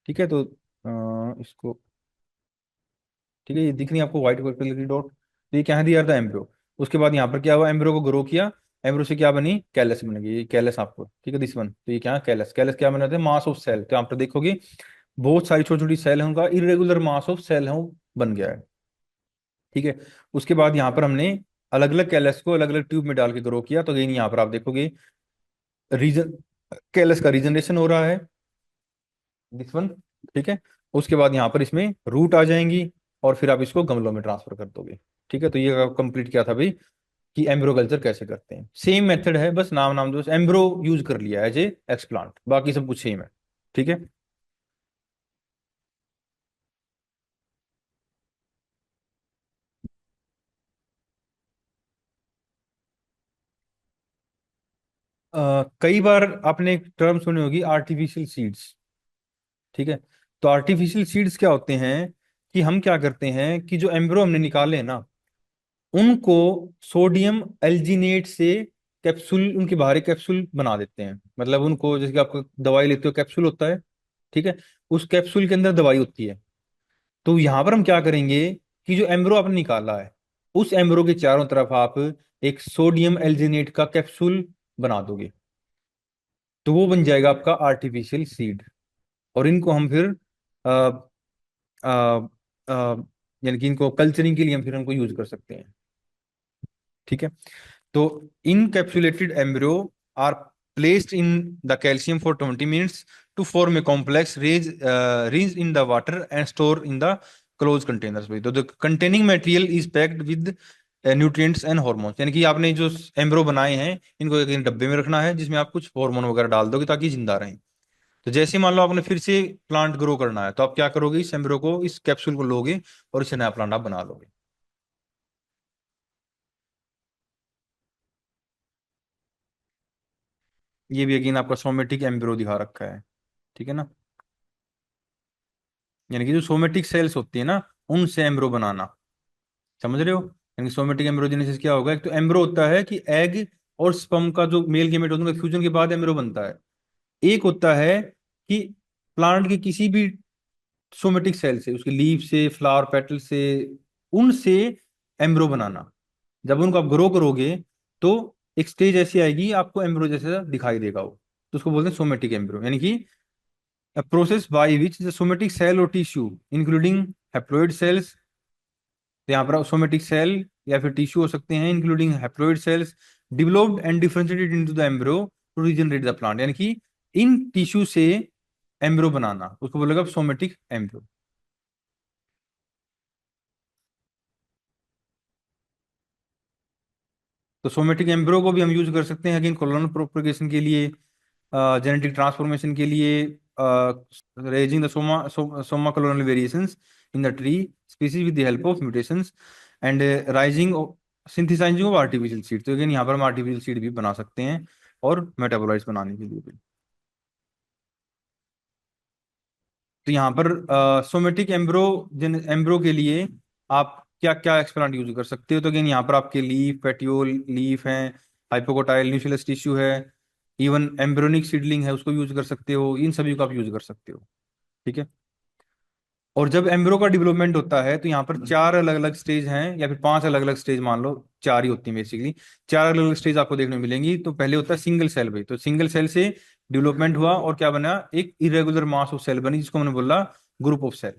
ठीक है, तो इसको, ठीक है, ये दिख रही है आपको व्हाइट कलर की डॉट, तो ये क्या है, दिया था एम्ब्रो। उसके बाद यहाँ पर क्या हुआ, एम्ब्रो को ग्रो किया, एम्ब्रो से क्या बनी, कैलस बन गई, ये कैलस आपको, ठीक है, दिस वन। तो ये क्या है, कैलस। कैलस क्या बनाते हैं, मास ऑफ सेल। तो यहाँ पर देखोगे बहुत सारी छोटी छोटी सेल है, उनका इरेगुलर मास ऑफ सेल है वो बन गया है। ठीक है, उसके बाद यहाँ पर हमने अलग अलग कैलस को अलग अलग ट्यूब में डाल के ग्रो किया, तो अगेन यहाँ पर आप देखोगे रीजन, कैलस का रीजनरेशन हो रहा है, दिस वन। ठीक है, उसके बाद यहाँ पर इसमें रूट आ जाएंगी, और फिर आप इसको गमलों में ट्रांसफर कर दोगे। ठीक है, तो ये कंप्लीट किया था भाई कि एम्ब्रो कल्चर कैसे करते हैं। सेम मेथड है, बस नाम नाम दोस्त एम्ब्रो यूज कर लिया एज ए एक्सप्लांट, बाकी सब कुछ सेम है। ठीक है, कई बार आपने एक टर्म सुनी होगी आर्टिफिशियल सीड्स। ठीक है, तो आर्टिफिशियल सीड्स क्या होते हैं कि हम क्या करते हैं कि जो एम्ब्रो हमने निकाले हैं ना उनको सोडियम एल्जिनेट से कैप्सूल, उनके बाहर एक कैप्सूल बना देते हैं। मतलब उनको, जैसे कि आपको दवाई लेते हो कैप्सूल होता है, ठीक है, उस कैप्सूल के अंदर दवाई होती है। तो यहां पर हम क्या करेंगे कि जो एम्ब्रो आपने निकाला है उस एम्ब्रो के चारों तरफ आप एक सोडियम एल्जिनेट का कैप्सूल बना दोगे, तो वो बन जाएगा आपका आर्टिफिशियल सीड। और इनको हम फिर यानी कि इनको कल्चरिंग के लिए हम फिर उनको यूज कर सकते हैं। ठीक है। तो encapsulated embryo are placed in the calcium for 20 minutes to form a complex range in the water and store in the close containers. तो the containing material is packed with nutrients and hormones. यानी कि आपने जो एम्ब्रो बनाए हैं इनको एक डब्बे में रखना है जिसमें आप कुछ हार्मोन वगैरह डाल दोगे ताकि जिंदा रहें। तो जैसे मान लो आपने फिर से प्लांट ग्रो करना है तो आप क्या करोगे, इस एम्ब्रो को, इस कैप्सूल को लोगे और इससे नया प्लांट आप बना लोगे। ये भी अगेन आपका सोमेटिक एम्ब्रो दिखा रखा है। ठीक है ना। यानी कि जो सोमेटिक सेल्स होती है ना उनसे एम्ब्रो बनाना, समझ रहे हो। यानी सोमेटिक एम्ब्रोजेनेसिस क्या होगा, एक तो एम्ब्रो होता है कि एग और स्पर्म का जो मेल गेमेट होता है उनका फ्यूजन के बाद एम्ब्रो बनता है। एक होता है कि प्लांट के किसी भी सोमेटिक सेल से, उसके लीफ से, फ्लावर पेटल से, उनसे एम्ब्रो बनाना। जब उनको आप ग्रो करोगे तो एक स्टेज ऐसी आएगी आपको एम्ब्रो जैसा दिखाई देगा वो, तो उसको बोलते हैं सोमेटिक एम्ब्रो। यानी कि a process by which the somatic cell or tissue including haploid cells, तो यहाँ पर सोमेटिक सेल या फिर टिश्यू हो सकते हैं including haploid cells, developed and differentiated into the embryo to regenerate the plant. यानी कि इन टिश्यू से एम्ब्रो बनाना उसको बोलेगा सोमेटिक एम्ब्रो। तो सोमेटिक एम्ब्रो को भी हम यूज कर सकते हैं अगेन कोलोनल प्रोपगेशन के लिए, जेनेटिक ट्रांसफॉर्मेशन के लिए, raising the Soma colonel variations in the tree species with the help of mutations and rising synthesising of artificial seed. तो अगेन यहाँ पर हम आर्टिफिशियल सीड भी बना सकते हैं और मेटाबोलाइट्स बनाने के लिए भी। तो यहाँ पर सोमेटिक एम्ब्रो एम्ब्रो के लिए आप क्या क्या एक्सप्लांट यूज कर सकते हो, तो अगेन यहाँ पर आपके लीफ, पेटियोल लीफ है, हाइपोकोटाइल न्यूक्लियस टिश्यू है, इवन एम्ब्रोनिक सीडलिंग है उसको यूज कर सकते हो, इन सभी को आप यूज कर सकते हो। ठीक है। और जब एम्ब्रो का डेवलपमेंट होता है तो यहाँ पर चार अलग अलग स्टेज हैं या फिर पांच अलग अलग स्टेज, मान लो चार ही होती है बेसिकली। चार अलग अलग स्टेज आपको देखने को मिलेंगी। तो पहले होता है सिंगल सेल भाई, तो सिंगल सेल से डेवलपमेंट हुआ और क्या बना, एक इरेगुलर मास ऑफ सेल बनी जिसको मैंने बोला ग्रुप ऑफ सेल।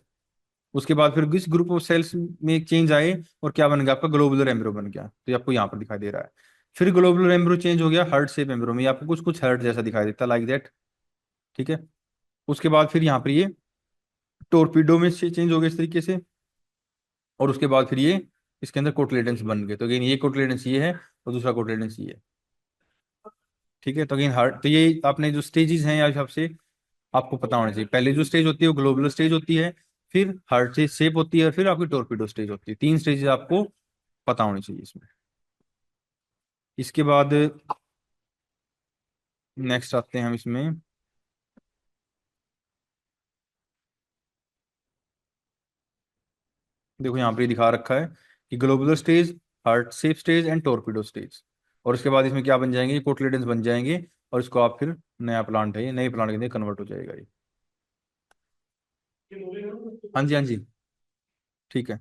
उसके बाद फिर इस ग्रुप ऑफ सेल्स में एक चेंज आए और क्या बन गया, आपका ग्लोबुलर एम्ब्रो बन गया। तो ये आपको यहाँ पर दिखाई दे रहा है। फिर ग्लोबुलर एम्ब्रो चेंज हो गया हार्ट शेप एम्ब्रो में, ये आपको कुछ कुछ हार्ट जैसा दिखाई देता है लाइक दैट। ठीक है। उसके बाद फिर यहाँ पर ये टोरपीडो में चेंज हो गया इस तरीके से। और उसके बाद फिर ये इसके अंदर कोटलेडेंस बन गए। तो अगेन ये कोटलेडेंस ये है और दूसरा कोटलेडेंस ये है। ठीक है। तो अगेन हार्ट, तो ये आपने जो स्टेजेस हैं या हिसाब से आपको पता होना चाहिए। पहले जो स्टेज होती है वो ग्लोबुलर स्टेज होती है, फिर हार्ट शेप होती है और फिर आपकी टोरपीडो स्टेज होती है। तीन स्टेजेस आपको पता होनी चाहिए इसमें। इसके बाद नेक्स्ट आते हैं हम इसमें। देखो यहाँ पे ये दिखा रखा है कि globular stage, heart shape stage and torpedo stage. और उसके बाद इसमें क्या बन जाएंगे, कोटलेडेंस बन जाएंगे और इसको आप फिर नया प्लांट है ये नए प्लांट के अंदर कन्वर्ट हो जाएगा ये। हाँ जी हाँ जी। ठीक है।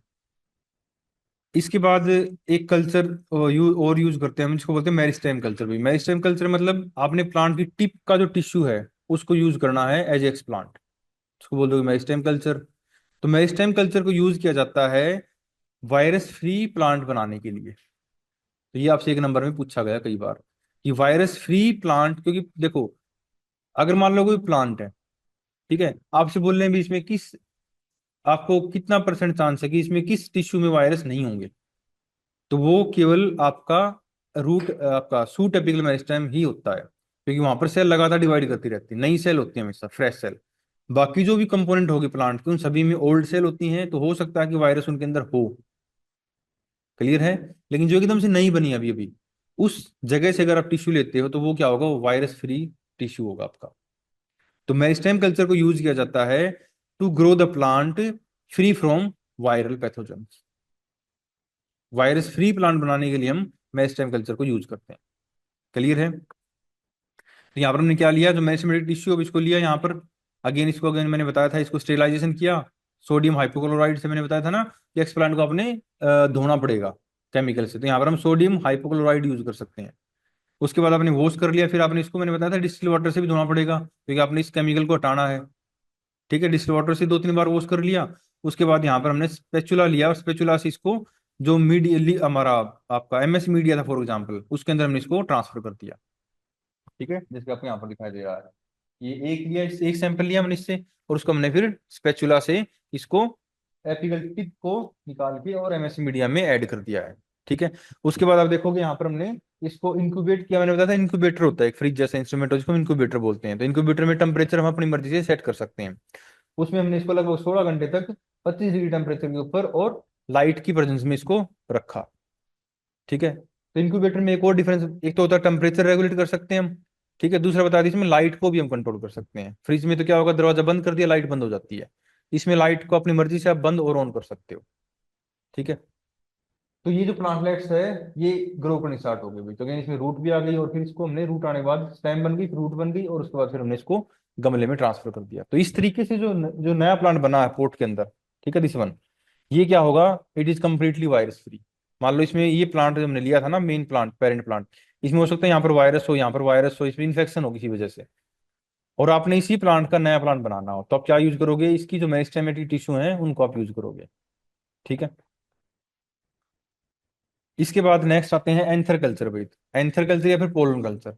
इसके बाद एक कल्चर और यूज करते हैं हम, जिसको बोलते हैं मेरिस्टेम कल्चर भी। मेरिस्टेम कल्चर मतलब आपने प्लांट की टिप का जो टिश्यू है उसको यूज करना है एज एक्स प्लांट, उसको बोल दो मेरिस्टेम कल्चर। तो मेरिस्टेम कल्चर को यूज किया जाता है वायरस फ्री प्लांट बनाने के लिए। तो ये आपसे एक नंबर में पूछा गया कई बार कि वायरस फ्री प्लांट, क्योंकि देखो अगर मान लो कोई प्लांट है, ठीक है, आपसे बोल रहे हैं भी इसमें किस, आपको कितना परसेंट चांस है कि इसमें किस टिश्यू में वायरस नहीं होंगे, तो वो केवल आपका रूट, आपका सूट एपिकल मेरिस्टेम ही होता है, क्योंकि वहां पर सेल लगातार डिवाइड करती रहती है, नई सेल होती है हमेशा, फ्रेश सेल। बाकी जो भी कंपोनेंट होगी प्लांट के उन सभी में ओल्ड सेल होती हैं, तो हो सकता है कि वायरस उनके अंदर हो। क्लियर है। लेकिन जो एकदम से नई बनी अभी अभी, उस जगह से अगर आप टिश्यू लेते हो तो वो क्या होगा, वो वायरस फ्री टिश्यू होगा आपका। तो मेरिस्टेम कल्चर को यूज किया जाता है to grow the plant free from viral pathogen. Virus free plant बनाने के लिए हम मेरिस्टेम कल्चर को यूज करते हैं। क्लियर है। तो यहाँ पर हमने क्या लिया, जो मेरिस्टेमेटिक टिश्यू, अब इसको लिया यहाँ पर, अगेन इसको अगेन मैंने बताया था, इसको स्टेरिलाइजेशन किया सोडियम हाइपोक्लोराइड से। मैंने बताया था ना कि एक्सप्लांट को आपने धोना पड़ेगा केमिकल से, तो यहाँ पर हम सोडियम हाइपोक्लोराइड यूज कर सकते हैं। उसके बाद आपने वॉश कर लिया, फिर आपने इसको मैंने बताया था डिस्टिल वाटर से भी धोना पड़ेगा क्योंकि आपने इस केमिकल को हटाना है। ठीक है, डिस्टिल वाटर से 2-3 बार वॉश कर लिया। उसके बाद यहाँ पर हमने स्पेचुला लिया, और स्पेचुला से इसको जो मीडिया हमारा आपका एमएस मीडिया था फॉर एग्जाम्पल, उसके अंदर हमने इसको ट्रांसफर कर दिया। ठीक है, जैसे आपको यहाँ पर दिखाई दे रहा है, ये एक लिया, एक सैंपल लिया हमने इससे, और उसको हमने फिर स्पेचुला से इसको एपिकल टिप को निकाल के और एमएस मीडिया में ऐड कर दिया है। ठीक है, उसके बाद आप देखोगे यहाँ पर हमने इसको इंक्यूबेट किया। मैंने बताया था इंक्यूबेटर होता है एक फ्रिज जैसा इंस्ट्रूमेंट, जिसको इंक्यूबेटर बोलते हैं। तो इंक्यूबेटर में टेम्परेचर हम अपनी मर्जी से सेट कर सकते हैं। उसमें हमने इसको लगभग 16 घंटे तक 25 डिग्री टेम्परेचर के ऊपर और लाइट की प्रेजेंस में इसको रखा। ठीक है, तो इंक्यूबेटर में एक और डिफरेंस, एक तो होता है टेम्परेचर रेगुलेट कर सकते हैं हम। ठीक है, दूसरा बता दीजिए इसमें लाइट को भी हम कंट्रोल कर सकते हैं। फ्रिज में तो क्या होगा, दरवाजा बंद कर दिया लाइट बंद हो जाती है। इसमें लाइट को अपनी मर्जी से आप बंद और ऑन कर सकते हो। ठीक है, तो ये जो प्लांटलेट्स है ये ग्रो करनी स्टार्ट हो गई भाई। तो अगेन इसमें रूट भी आ गई, और फिर इसको हमने रूट आने के बाद स्टेम बन गई, फिर रूट बन गई, और उसके बाद फिर हमने इसको गमले में ट्रांसफर कर दिया। तो इस तरीके से जो जो नया प्लांट बना है पोर्ट के अंदर, ठीक है, दिस वन, ये क्या होगा, it is completely virus free. मान लो इसमें ये प्लांट जो हमने लिया था ना, मेन प्लांट, पेरेंट प्लांट, इसमें हो सकता है यहाँ पर वायरस हो, यहाँ पर वायरस हो, इसमें इन्फेक्शन हो किसी वजह से, और आपने इसी प्लांट का नया प्लांट बनाना हो, तो आप क्या यूज करोगे, इसकी जो मेरिस्टेमेटिक टिश्यू है उनको आप यूज करोगे। ठीक है, इसके बाद नेक्स्ट आते हैं एंथर कल्चर भाई। एंथर कल्चर या फिर पोलन कल्चर।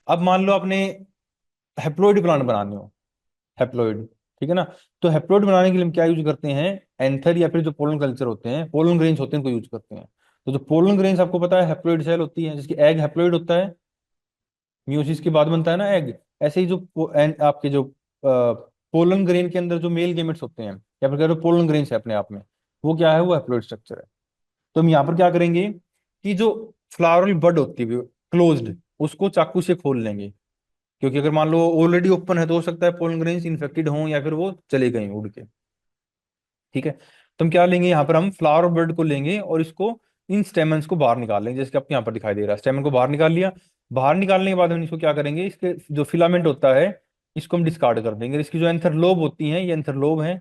अब मान लो आपने हेप्लोइड प्लांट बनाने हो, हेप्लोइड, ठीक है ना, तो हेप्लोइड बनाने के लिए हम क्या यूज करते हैं, एंथर या फिर जो पोलन कल्चर होते हैं, पोलन ग्रेन्स होते हैं, उनको यूज करते हैं। तो जो पोलन ग्रेन्स आपको पता है हेप्लोइड सेल होती है, जिसकी एग हेप्लोइड होता है, म्यूसिस के बाद बनता है ना एग। ऐसे ही जो आपके जो पोलन ग्रेन के अंदर जो मेल गेमेट्स होते हैं, या फिर कह लो पोलन ग्रेन्स है अपने आप में, वो क्या है, वो हेप्लोइड स्ट्रक्चर है। तो हम यहाँ पर क्या करेंगे कि जो फ्लावरल बड होती है क्लोज्ड, उसको चाकू से खोल लेंगे। क्योंकि अगर मान लो ऑलरेडी ओपन है तो हो सकता है पोलन ग्रेन्स इन्फेक्टेड हों या फिर वो चले गए उड़ के। ठीक है, तो हम क्या लेंगे, यहाँ पर हम फ्लावर बर्ड को लेंगे और इसको इन स्टेमन्स को बाहर निकाल लेंगे, जैसे कि आपको यहाँ पर दिखाई दे रहा है, स्टेमन को बाहर निकाल लिया। बाहर निकालने के बाद हम इसको क्या करेंगे, इसके जो फिलामेंट होता है इसको हम डिस्कार्ड कर देंगे। इसकी जो एंथर लोब होती है, ये एंथर लोब है,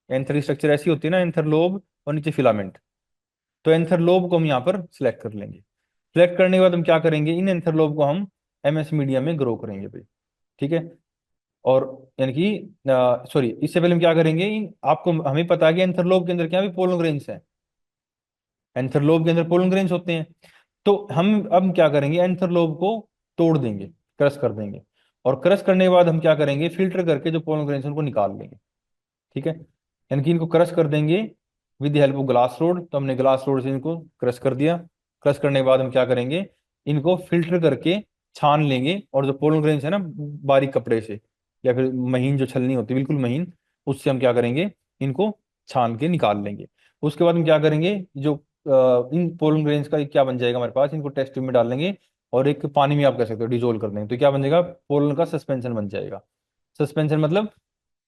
एंथर की स्ट्रक्चर ऐसी होती है ना, एंथर लोब और नीचे फिलामेंट। तो एंथर लोब को हम यहाँ पर सिलेक्ट कर लेंगे। सिलेक्ट करने के बाद हम क्या करेंगे, इन एंथर लोब को हम एमएस मीडिया में ग्रो करेंगे भाई। ठीक है, और यानी कि सॉरी, इससे पहले हम क्या करेंगे, आपको हमें पता है कि एंथरलोब के अंदर क्या भी पोलन ग्रेन्स है, एंथरलोब के अंदर पोलन ग्रेन्स होते हैं। तो हम अब क्या करेंगे, एंथरलोब को तोड़ देंगे, क्रश कर देंगे, और क्रश करने के बाद हम क्या करेंगे, फिल्टर करके जो पोलन ग्रेन्स उनको निकाल लेंगे। ठीक है, यानी कि इनको क्रश कर देंगे with the help of glass rod. तो हमने ग्लास रोड से इनको क्रश कर दिया। क्रश करने के बाद हम क्या करेंगे, इनको फिल्टर करके छान लेंगे, और जो पोलन ग्रेन्स है ना, बारीक कपड़े से या फिर महीन जो छलनी होती है बिल्कुल महीन, उससे हम क्या करेंगे, इनको छान के निकाल लेंगे। उसके बाद हम क्या करेंगे, जो इन पोलन ग्रेन्स का क्या बन जाएगा हमारे पास, इनको टेस्ट ट्यूब में डाल लेंगे, और एक पानी में आप कह सकते हो डिजोल्व कर देंगे, तो क्या बन जाएगा, पोलन का सस्पेंशन बन जाएगा। सस्पेंशन मतलब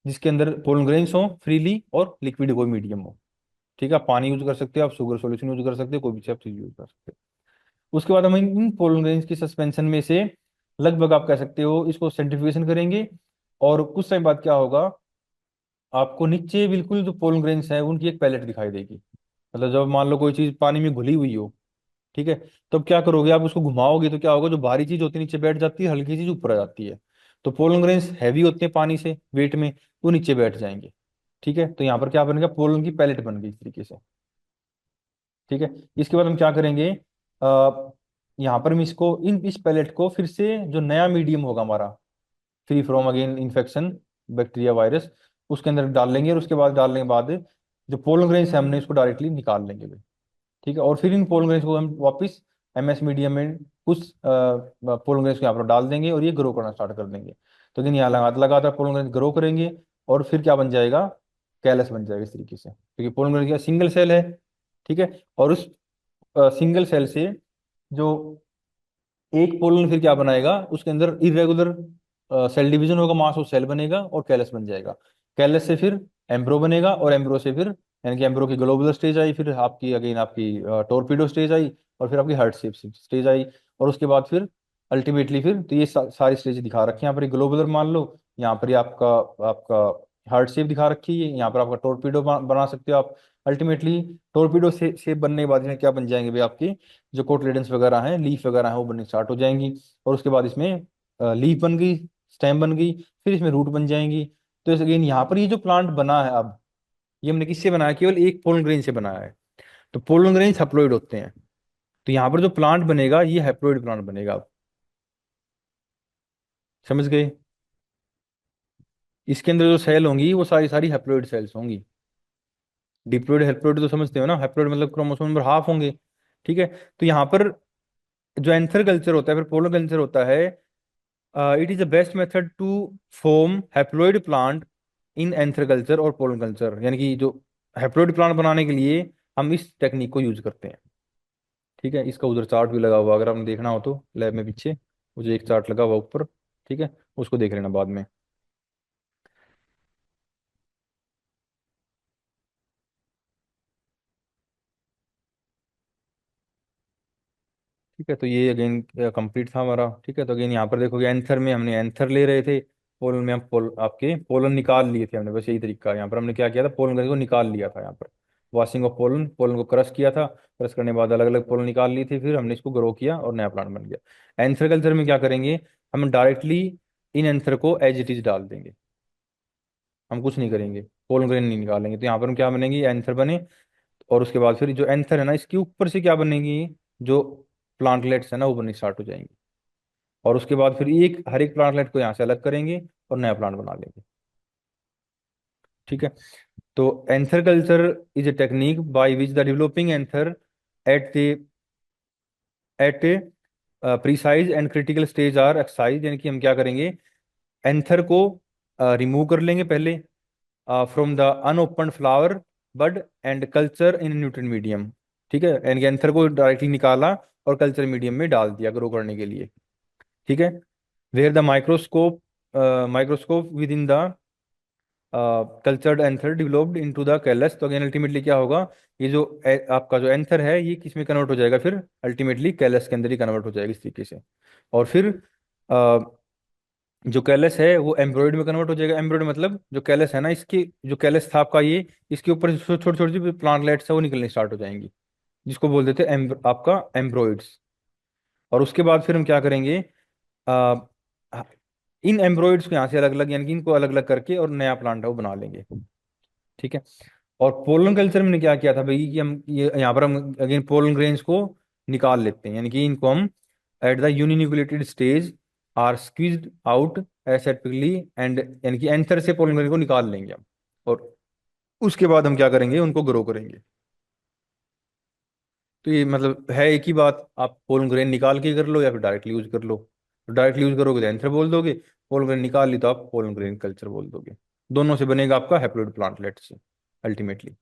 जिसके अंदर पोलन ग्रेन्स हो फ्रीली और लिक्विड कोई मीडियम हो। ठीक है, आप पानी यूज कर सकते हो, आप शुगर सॉल्यूशन यूज कर सकते हो, कोई भी आप चीज यूज कर सकते हो। उसके बाद हम इन पोलन ग्रेन्स की सस्पेंशन में से लगभग आप कह सकते हो इसको सेंट्रीफ्यूगेशन करेंगे, और कुछ टाइम बाद क्या होगा, आपको नीचे बिल्कुल जो पोलन ग्रेन्स है उनकी एक पैलेट दिखाई देगी। मतलब जब मान लो कोई चीज पानी में घुली हुई हो, ठीक है, तो अब क्या करोगे, आप उसको घुमाओगे तो क्या होगा, जो भारी चीज होती है नीचे बैठ जाती है, हल्की चीज ऊपर आ जाती है। तो पोलन ग्रेन्स हैवी होते हैं पानी से वेट में, वो नीचे बैठ जाएंगे। ठीक है, तो यहाँ पर क्या बनेगा, पोलन की पैलेट बन गई इस तरीके से। ठीक है, इसके बाद हम क्या करेंगे, आ, यहाँ पर हम इसको इस पैलेट को फिर से जो नया मीडियम होगा हमारा, free from again infection, bacteria virus, उसके अंदर डाल लेंगे, और उसके बाद डालने के बाद जो पोलन ग्रेन्स है हमने इसको डायरेक्टली निकाल लेंगे भाई। ठीक है, और फिर इन पोलन ग्रेन्स को हम वापस एमएस मीडियम में कुछ पोलन ग्रेन्स को यहाँ पर डाल देंगे, और ये ग्रो करना स्टार्ट कर देंगे। तो लेकिन यहाँ लगातार पोलन ग्रेन्स ग्रो करेंगे, और फिर क्या बन जाएगा, कैलस बन जाएगा इस तरीके से, क्योंकि पोलन ग्रेन्स का सिंगल सेल है। ठीक है, और उस सिंगल सेल से जो एक पोलन फिर क्या बनाएगा, उसके अंदर इरेगुलर सेल डिवीजन होगा, मास ऑफ सेल बनेगा और कैलस बन जाएगा। कैलस से फिर एम्ब्रो बनेगा, और एम्ब्रो से फिर यानी कि एम्ब्रो की ग्लोबुलर स्टेज आई, फिर आपकी अगेन आपकी टोरपीडो स्टेज आई, और फिर आपकी हार्ट शेप स्टेज आई, और उसके बाद फिर अल्टीमेटली फिर तो ये सारी स्टेज दिखा रखी है यहाँ पर, ग्लोबुलर मान लो, यहाँ पर ये आपका आपका हार्ट शेप दिखा रखी है, यहाँ पर आपका टोरपीडो बना सकते हो आप। अल्टीमेटली टोरपीडो से शेप बनने के बाद इसमें क्या बन जाएंगे भाई, आपके जो कोटलेडन्स वगैरह हैं, लीफ वगैरह हैं, वो बननी स्टार्ट हो जाएंगी। और उसके बाद इसमें लीफ बन गई, स्टेम बन गई, फिर इसमें रूट बन जाएंगी, तो अगेन यहाँ पर ये जो प्लांट बना है अब, ये हमने किससे बनाया? केवल एक पोलन ग्रेन से बनाया है। तो पोलन ग्रेन हैप्लॉइड होते हैं। तो यहाँ पर जो प्लांट बनेगा ये हैप्लॉइड प्लांट बनेगा। आप समझ गए? इसके अंदर जो सेल होंगी वो सारी सारी हैप्लॉइड सेल्स होंगी। डिप्लॉइड हैप्लॉइड तो समझते हो ना, हैप्लॉइड मतलब क्रोमोसोम नंबर हाफ होंगे। ठीक है। तो यहाँ पर जो एंथर कल्चर होता है, फिर पोलन कल्चर होता है, it is the best method to form haploid plant in anther culture और पोलन कल्चर। यानी कि जो हैप्लॉइड प्लांट बनाने के लिए हम इस टेक्निक को यूज करते हैं। ठीक है। इसका उधर चार्ट भी लगा हुआ, अगर आपने देखना हो तो लैब में पीछे वो जो एक चार्ट लगा हुआ ऊपर, ठीक है, उसको देख लेना बाद में। ठीक है। तो ये अगेन कंप्लीट था हमारा। ठीक है। तो अगेन यहाँ पर देखोगे एंथर में हमने एंथर ले रहे थे, पोलन में हम आपके पोलन निकाल लिए थे हमने। बस यही तरीका है। यहाँ पर हमने क्या किया था, पोलन को निकाल लिया था। यहाँ पर वॉशिंग ऑफ पोलन, पोलन को क्रश किया था, क्रश करने के बाद अलग अलग पोलन निकाल ली थी, फिर हमने इसको ग्रो किया और नया प्लांट बन गया। एंथर कल्चर में क्या करेंगे, हम डायरेक्टली इन एंथर को एज इट इज डाल देंगे। हम कुछ नहीं करेंगे, पोलन ग्रेन नहीं निकालेंगे। तो यहाँ पर हम क्या बनेंगे, एंथर बने। और उसके बाद फिर जो एंथर है ना, इसके ऊपर से क्या बनेगी, जो प्लांटलेट्स है ना वो बननी स्टार्ट हो जाएंगी। और उसके बाद फिर एक हर एक प्लांटलेट को यहाँ से अलग करेंगे और नया प्लांट बना लेंगे। ठीक है। तो anther culture is a technique by which the developing anther at the at a precise and critical stage are exercise. यानी कि हम क्या करेंगे, एंथर को रिमूव कर लेंगे पहले from the unopen flower bud and culture in nutrient medium. ठीक है। यानी कि एंथर को डायरेक्टली निकाला और कल्चर मीडियम में डाल दिया ग्रो करने के लिए। ठीक है। Where the microscope with in the cultured anther developed into the callus. तो अगेन अल्टीमेटली क्या होगा, ये जो आपका जो एंथर है ये किस में कन्वर्ट हो जाएगा, फिर अल्टीमेटली कैलस के अंदर ही कन्वर्ट हो जाएगा इस तरीके से। और फिर uh, जो कैलस है वो एम्ब्रॉयड में कन्वर्ट हो जाएगा। एम्ब्रॉयड मतलब जो कैलस है ना, इसकी जो कैलस था आपका ये, इसके ऊपर छोटी छोटी छोटी प्लांटलेट्स है वो निकलनी स्टार्ट हो जाएंगी, जिसको बोल देते हैं आपका एम्ब्रॉयड्स। और उसके बाद फिर हम क्या करेंगे, आ, इन एम्ब्रॉयड्स को यहाँ से अलग अलग, यानी कि इनको अलग अलग करके और नया प्लांट है वो बना लेंगे। ठीक है। और पोलन कल्चर में क्या किया था भाई, कि हम ये यहाँ पर हम अगेन पोलन ग्रेन्स को निकाल लेते हैं। यानी कि इनको हम at the uninucleated stage are squeezed out aseptically and, यानी कि एंथर से पोलन ग्रेन को निकाल लेंगे हम। और उसके बाद हम क्या करेंगे, उनको ग्रो करेंगे। तो ये मतलब है एक ही बात, आप पोलन ग्रेन निकाल के कर लो या फिर डायरेक्टली यूज कर लो। तो डायरेक्टली यूज करोगे तो एंथर बोल दोगे, पोलन ग्रेन निकाल ली तो आप पोलन ग्रेन कल्चर बोल दोगे। दोनों से बनेगा आपका हैप्लॉइड प्लांटलेट से अल्टीमेटली।